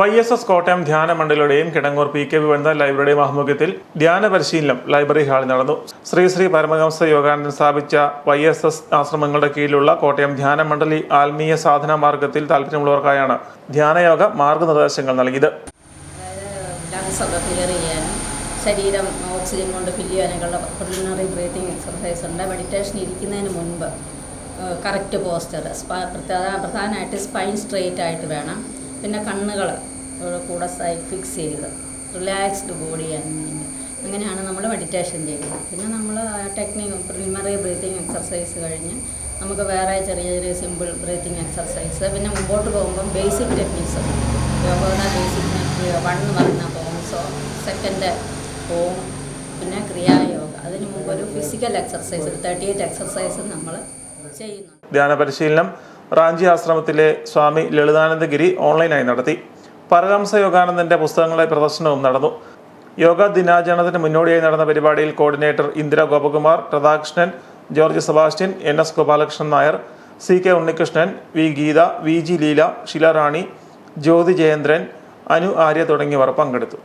YSS Kottayam ധ്യാന മണ്ഡലിയുടെയും Kidangoor PKB വനിതാ ലൈബ്രറിയുടെയും ആഭിമുഖ്യത്തിൽ ധ്യാന പരിശീലനം ലൈബ്രറി ഹാളിൽ നടന്നു. ശ്രീ പരമഹംസ യോഗാനന്ദൻ സ്ഥാപിച്ച YSS ആശ്രമങ്ങളുടെ കീഴിലുള്ള കോട്ടയം ധ്യാന മണ്ഡലി ആത്മീയ സാധന മാർഗത്തിൽ താല്പര്യമുള്ളവർക്കായാണ് ധ്യാനയോഗ മാർഗനിർദ്ദേശങ്ങൾ നൽകിയത്. ശരീരം ഓക്സിജൻ കൊണ്ട് ഫില്ല് ചെയ്യാനൊക്കെയുള്ള പ്രിലിമിനറി ബ്രീത്തിങ് എക്സർസൈസ് ഉണ്ട്. മെഡിറ്റേഷൻ ഇരിക്കുന്നതിന് മുൻപ് കറക്റ്റ് പോസ്റ്റർ, പ്രധാനമായിട്ട് സ്പൈൻ സ്ട്രെയിറ്റ് ആയിട്ട് വേണം. പിന്നെ കണ്ണുകൾ കൂടെ ഫിക്സ് ചെയ്ത് റിലാക്സ്ഡ് ബോഡി അങ്ങനെയാണ് നമ്മൾ മെഡിറ്റേഷൻ ചെയ്യുന്നത്. പിന്നെ നമ്മൾ ടെക്നിക് പ്രിലിമിനറി ബ്രീത്തിങ് എക്സർസൈസ് കഴിഞ്ഞ് നമുക്ക് വേറെ ചെറിയ ചെറിയ സിമ്പിൾ ബ്രീത്തിങ് എക്സർസൈസ്, പിന്നെ മുമ്പോട്ട് പോകുമ്പം ബേസിക് ടെക്നിക്സ് യോഗയുടെ ബേസിക് 1 പറയുന്ന ഫോംസോ, സെക്കൻഡ് ഫോം, പിന്നെ ക്രിയായോഗ. അതിന് മുമ്പ് ഒരു ഫിസിക്കൽ എക്സർസൈസ് 38 എക്സർസൈസ് നമ്മൾ ചെയ്യുന്നു. ധ്യാന പരിശീലനം റാഞ്ചി ആശ്രമത്തിലെ സ്വാമി ലളിതാനന്ദഗിരി ഓൺലൈനായി നടത്തി. പരമഹംസ യോഗാനന്ദന്റെ പുസ്തകങ്ങളുടെ പ്രദർശനവും നടന്നു. യോഗ ദിനാചരണത്തിന് മുന്നോടിയായി നടന്ന പരിപാടിയിൽ coordinator Indira Gopakumar, Radhakrishnan, George Sebastian, NS Gopalakrishnan Nair, CK Unnikrishnan, V Geetha, VG Leela, Sheela Rani, Jyothi Jayendran, Anu Arya തുടങ്ങിയവർ പങ്കെടുത്തു.